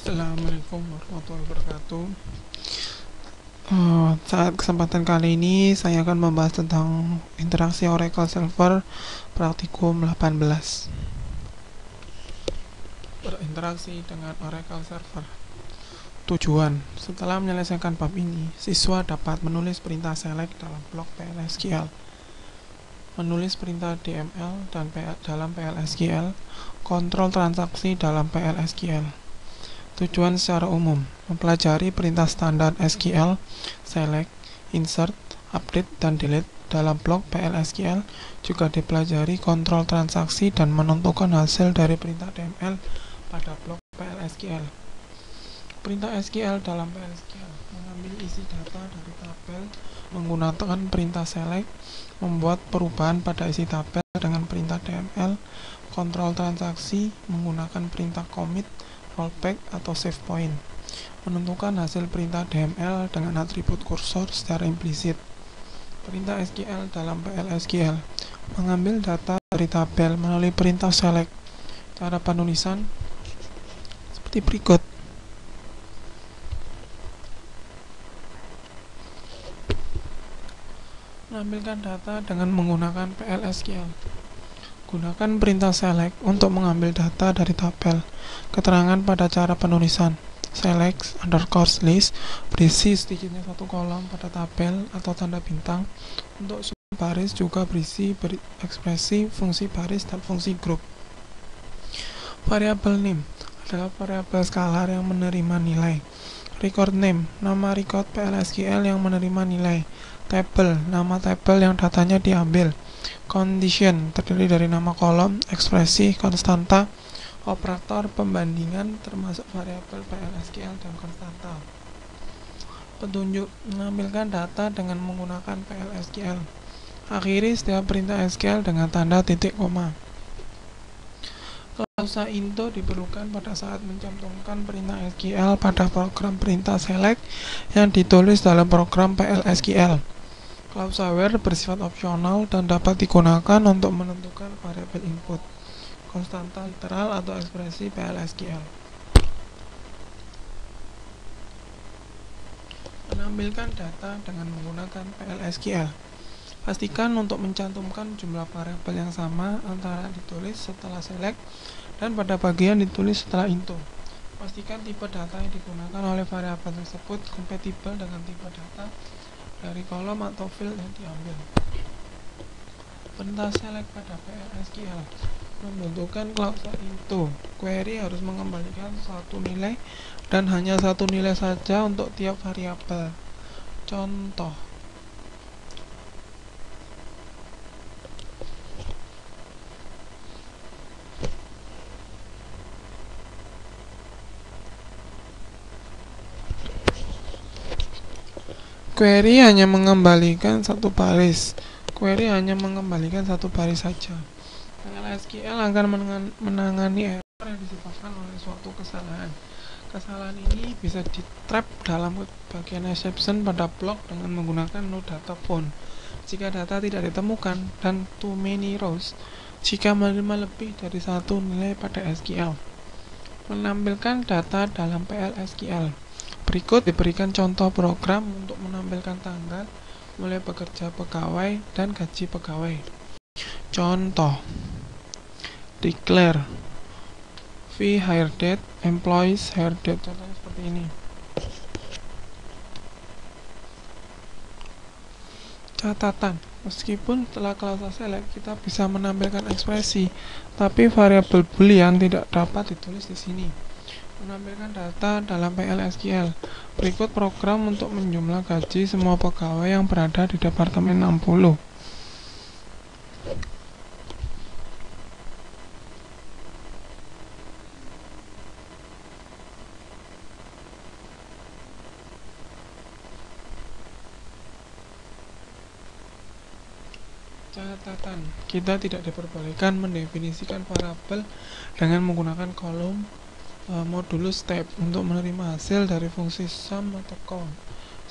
Assalamualaikum warahmatullahi wabarakatuh. Saat kesempatan kali ini saya akan membahas tentang interaksi Oracle Server praktikum 18. Berinteraksi dengan Oracle Server. Tujuan: setelah menyelesaikan bab ini, siswa dapat menulis perintah select dalam blok PLSQL, menulis perintah DML dalam PLSQL, kontrol transaksi dalam PLSQL. Tujuan secara umum: mempelajari perintah standar SQL, select, insert, update, dan delete dalam blok PLSQL. Juga dipelajari kontrol transaksi dan menentukan hasil dari perintah DML pada blok PLSQL. Perintah SQL dalam PLSQL: mengambil isi data dari tabel menggunakan perintah select, membuat perubahan pada isi tabel dengan perintah DML, kontrol transaksi menggunakan perintah commit, rollback, atau save point, menentukan hasil perintah DML dengan atribut kursor secara implisit. Perintah SQL dalam PLSQL: mengambil data dari tabel melalui perintah select. Cara penulisan seperti berikut. Menampilkan data dengan menggunakan PLSQL. Gunakan perintah select untuk mengambil data dari tabel. Keterangan pada cara penulisan: select underscore list, berisi sedikitnya satu kolom pada tabel atau tanda bintang. Untuk baris juga berisi ekspresi, fungsi baris, dan fungsi grup. Variabel name adalah variabel skalar yang menerima nilai. Record name, nama record PLSQL yang menerima nilai. Table, nama tabel yang datanya diambil. Condition, terdiri dari nama kolom, ekspresi, konstanta, operator pembandingan termasuk variabel PLSQL dan konstanta. Petunjuk: menampilkan data dengan menggunakan PLSQL. Akhiri setiap perintah SQL dengan tanda titik koma. Klausa into diperlukan pada saat mencantumkan perintah SQL pada program perintah select yang ditulis dalam program PLSQL. Klausa where bersifat opsional dan dapat digunakan untuk menentukan variabel input, konstanta literal atau ekspresi PLSQL. Menampilkan data dengan menggunakan PLSQL. Pastikan untuk mencantumkan jumlah variabel yang sama antara ditulis setelah select dan pada bagian ditulis setelah into. Pastikan tipe data yang digunakan oleh variabel tersebut kompatibel dengan tipe data dari kolom atau field yang diambil. Perintah select pada PLSQL: membutuhkan klausa into. Query harus mengembalikan satu nilai dan hanya satu nilai saja untuk tiap variabel. Contoh: query hanya mengembalikan satu baris. Query hanya mengembalikan satu baris saja. PLSQL akan menangani error yang disebabkan oleh suatu kesalahan. Kesalahan ini bisa di-trap dalam bagian exception pada blok dengan menggunakan no data found jika data tidak ditemukan, dan too many rows jika menerima lebih dari satu nilai pada SQL. Menampilkan data dalam PLSQL. Berikut diberikan contoh program untuk menampilkan tanggal mulai bekerja pegawai dan gaji pegawai. Contoh: declare fee hire date, employees hire date. Contohnya seperti ini. Catatan: meskipun setelah klausa select kita bisa menampilkan ekspresi, tapi variabel boolean tidak dapat ditulis di sini. Menampilkan data dalam PLSQL. Berikut program untuk menjumlah gaji semua pegawai yang berada di Departemen 60. Catatan: kita tidak diperbolehkan mendefinisikan variabel dengan menggunakan kolom modulus tab untuk menerima hasil dari fungsi sum atau count.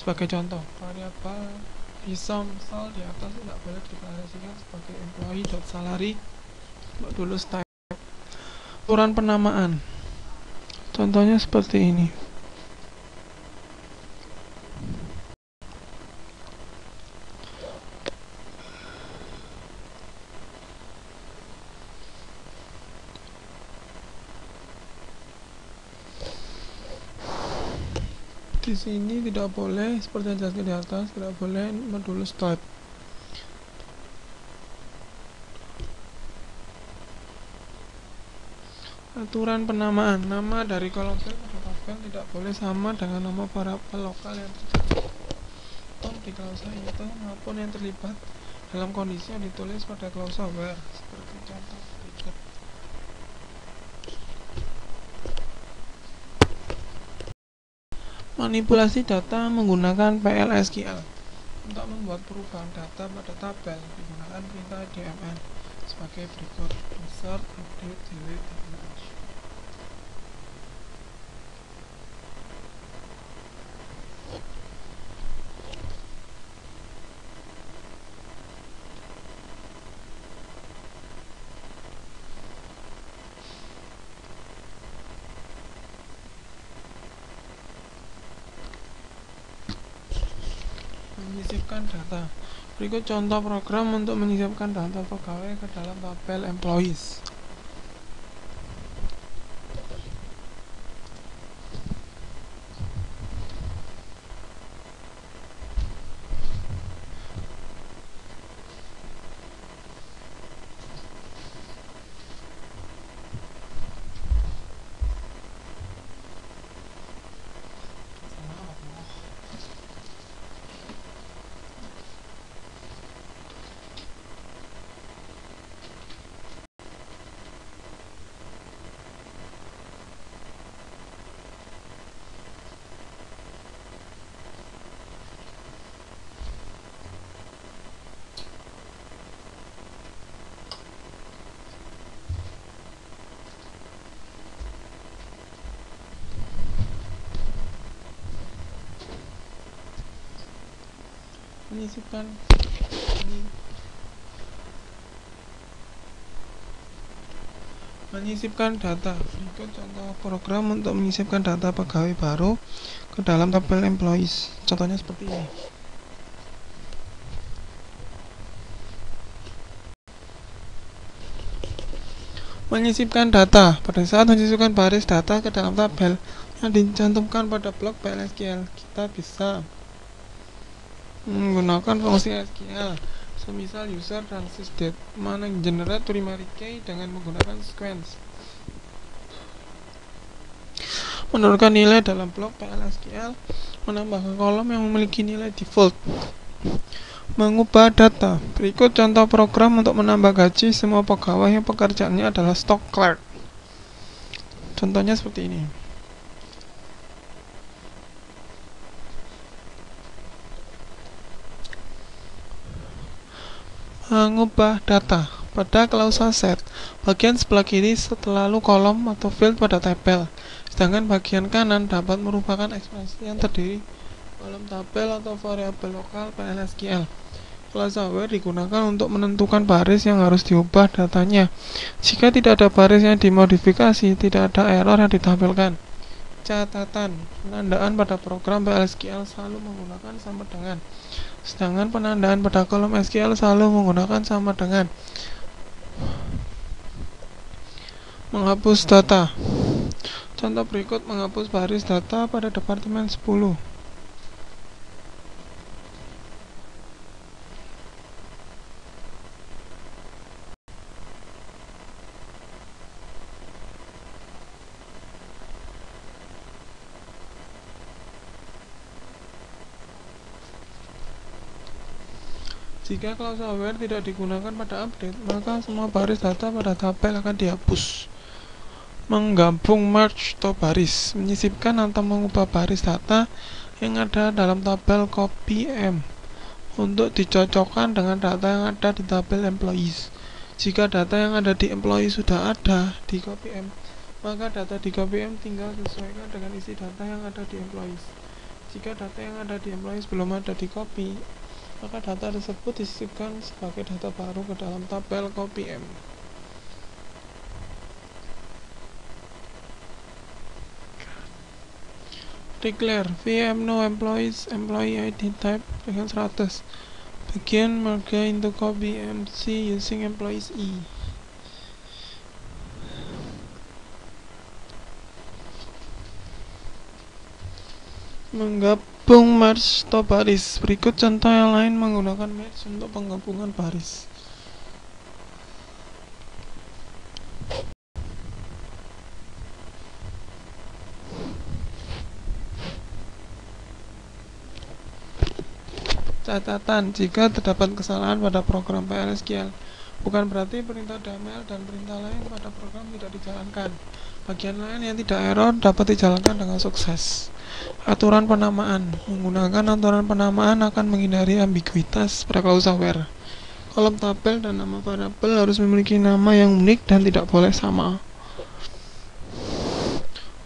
Sebagai contoh, variabel sum misal di atas tidak boleh dideklarasikan sebagai employee.salary modulus tab. Aturan penamaan: Contohnya seperti ini. Di sini tidak boleh, seperti yang jelaskan di atas, tidak boleh modulus type. Aturan penamaan, nama dari kolom sel pada tabel tidak boleh sama dengan nama variabel lokal yang tercakup di klausa itu maupun yang terlibat dalam kondisi yang ditulis pada klausa where, seperti contoh berikut. Manipulasi data menggunakan PLSQL. Untuk membuat perubahan data pada tabel digunakan perintah dmn sebagai berikut: insert, update, delete, dan merge. Menyisipkan data. Berikut contoh program untuk menyisipkan data pegawai ke dalam tabel employees. Menyisipkan data. Berikut contoh program untuk menyisipkan data pegawai baru ke dalam tabel employees. Contohnya seperti ini. Menyisipkan data. Pada saat menyisipkan baris data ke dalam tabel yang dicantumkan pada blok PLSQL, kita bisa menggunakan fungsi SQL, semisal user dan sysdate, generate primary key dengan menggunakan sequence, menurunkan nilai dalam blok PLSQL, menambahkan kolom yang memiliki nilai default, mengubah data. Berikut contoh program untuk menambah gaji semua pegawai yang pekerjaannya adalah stock clerk. Contohnya seperti ini. Mengubah data. Pada klausa set, bagian sebelah kiri selalu kolom atau field pada tabel, sedangkan bagian kanan dapat merupakan ekspresi yang terdiri kolom tabel atau variabel lokal PLSQL. Klausa where digunakan untuk menentukan baris yang harus diubah datanya. Jika tidak ada baris yang dimodifikasi, tidak ada error yang ditampilkan. Catatan, penandaan pada program PLSQL selalu menggunakan sama dengan, sedangkan penandaan pada kolom SQL selalu menggunakan sama dengan. Menghapus data. Contoh berikut menghapus baris data pada departemen 10. Jika klausa where tidak digunakan pada update, maka semua baris data pada tabel akan dihapus. Menggabung merge atau baris, menyisipkan atau mengubah baris data yang ada dalam tabel copy M untuk dicocokkan dengan data yang ada di tabel employees. Jika data yang ada di employees sudah ada di copy M, maka data di copy M tinggal disesuaikan dengan isi data yang ada di employees. Jika data yang ada di employees belum ada di copy, maka data tersebut disisipkan sebagai data baru ke dalam tabel copy M. Declare VM no employees employee ID type dengan 100. Begin merge into copy MC using employees E. Menggabung merge atau baris. Berikut contoh yang lain menggunakan merge untuk penggabungan baris. Catatan, jika terdapat kesalahan pada program PLSQL, bukan berarti perintah DML dan perintah lain pada program tidak dijalankan. Bagian lain yang tidak error dapat dijalankan dengan sukses. Aturan penamaan. Menggunakan aturan penamaan akan menghindari ambiguitas pada klausa where. Kolom tabel dan nama variabel harus memiliki nama yang unik dan tidak boleh sama.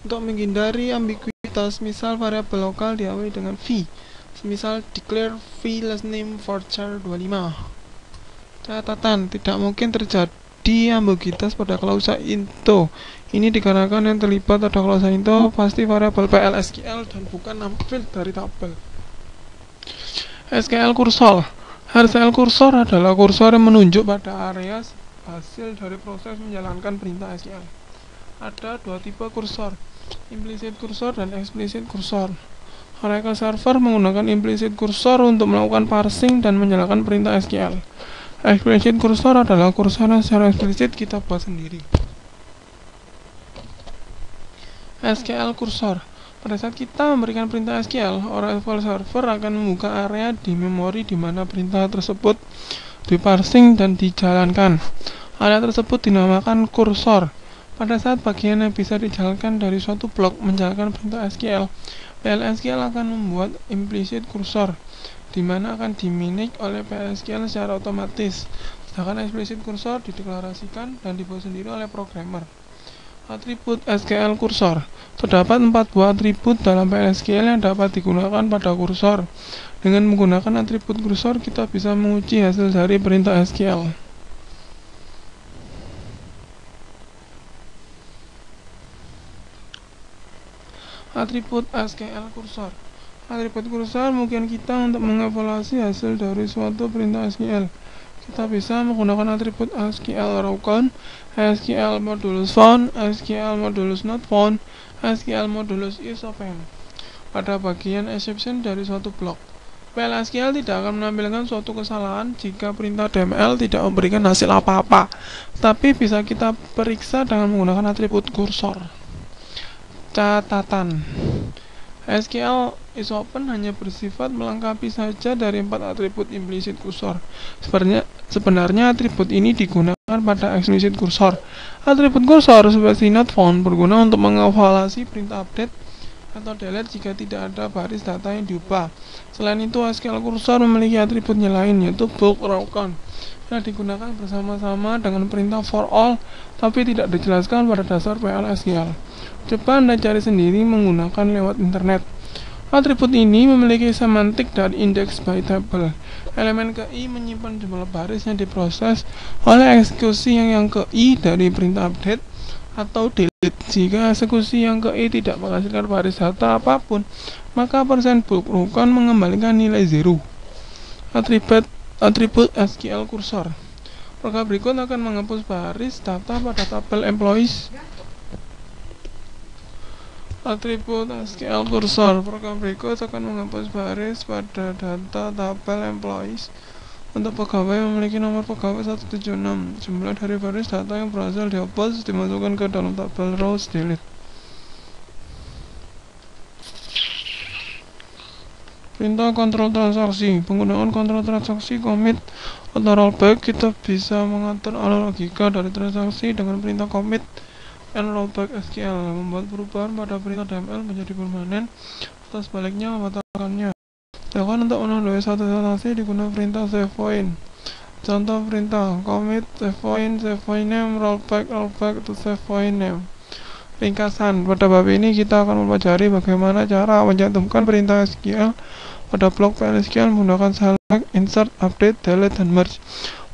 Untuk menghindari ambiguitas, misal variabel lokal diawali dengan v. Misal declare v last name for char 25. Catatan, tidak mungkin terjadi ambiguitas pada klausa into. Ini dikarenakan yang terlibat pada klausa into pasti variabel PLSQL dan bukan nama field dari tabel. SQL kursor. SQL kursor adalah kursor yang menunjuk pada area hasil dari proses menjalankan perintah SQL. Ada dua tipe kursor, implicit kursor dan explicit kursor. Oracle Server menggunakan implicit kursor untuk melakukan parsing dan menjalankan perintah SQL. Explicit kursor adalah kursor yang secara eksplisit kita buat sendiri. SQL kursor. Pada saat kita memberikan perintah SQL, Oracle Server akan membuka area di memori di mana perintah tersebut diparsing dan dijalankan. Area tersebut dinamakan kursor. Pada saat bagian yang bisa dijalankan dari suatu blok menjalankan perintah SQL, PLSQL akan membuat implicit kursor, di mana akan dimiliki oleh PLSQL secara otomatis, sedangkan explicit kursor dideklarasikan dan dibuat sendiri oleh programmer. Atribut SQL kursor. Terdapat 4 buah atribut dalam PLSQL yang dapat digunakan pada kursor. Dengan menggunakan atribut kursor, kita bisa menguji hasil dari perintah SQL. Atribut SQL kursor. Atribut kursor mungkin kita untuk mengevaluasi hasil dari suatu perintah SQL. Kita bisa menggunakan atribut SQL raw count, SQL modulus found, SQL modulus not found, SQL modulus is open. Pada bagian exception dari suatu blok, PLSQL tidak akan menampilkan suatu kesalahan jika perintah DML tidak memberikan hasil apa-apa, tapi bisa kita periksa dengan menggunakan atribut kursor. Catatan, SQL is open hanya bersifat melengkapi saja dari 4 atribut implicit kursor. Sebenarnya atribut ini digunakan pada explicit kursor. Atribut kursor seperti not found berguna untuk mengevaluasi perintah update atau delete jika tidak ada baris data yang diubah. Selain itu, SQL kursor memiliki atributnya lain, yaitu bulk raw count, yang digunakan bersama-sama dengan perintah for all, tapi tidak dijelaskan pada dasar PLSQL. Coba Anda cari sendiri menggunakan lewat internet. Atribut ini memiliki semantik dari index by table. Elemen ke i menyimpan jumlah baris yang diproses oleh eksekusi yang ke i dari perintah update atau delete. Jika eksekusi yang ke i tidak menghasilkan baris data apapun, maka %bulk raw count mengembalikan nilai 0. Atribut SQL kursor. Program berikut akan menghapus baris data pada tabel employees. Atribut SQL kursor. Program berikut akan menghapus baris pada data tabel employees untuk pegawai yang memiliki nomor pegawai 176. Jumlah dari baris data yang berhasil dihapus dimasukkan ke dalam tabel rows delete. Perintah kontrol transaksi. Penggunaan kontrol transaksi commit atau rollback, kita bisa mengatur alur logika dari transaksi dengan perintah commit and rollback SQL, membuat perubahan pada perintah DML menjadi permanen atau sebaliknya membatalkannya. Sedangkan untuk menandai satu transaksi digunakan perintah save point. Contoh perintah commit save point name, rollback to save point name. Ringkasan, pada bab ini kita akan mempelajari bagaimana cara mencantumkan perintah SQL pada blok PLSQL menggunakan select, insert, update, delete, dan merge,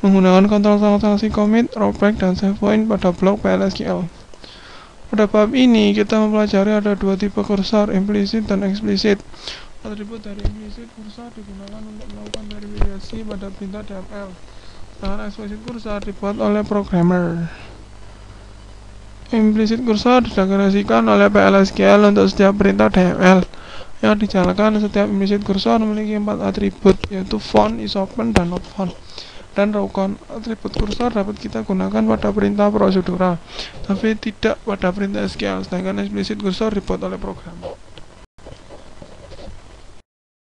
menggunakan kontrol transaksi commit, rollback, dan save point pada blok PLSQL. Pada bab ini kita mempelajari ada dua tipe kursor, implisit dan eksplisit. Atribut dari implisit kursor digunakan untuk melakukan verifikasi pada perintah DML. Sedangkan eksplisit kursor dibuat oleh programmer. Implisit kursor dideklarasikan oleh PLSQL untuk setiap perintah DML yang dijalankan. Setiap implisit kursor memiliki 4 atribut, yaitu font, isopen, dan not found, dan rokon. Atribut kursor dapat kita gunakan pada perintah prosedural, tapi tidak pada perintah SQL, sedangkan eksplisit kursor dibuat oleh programmer.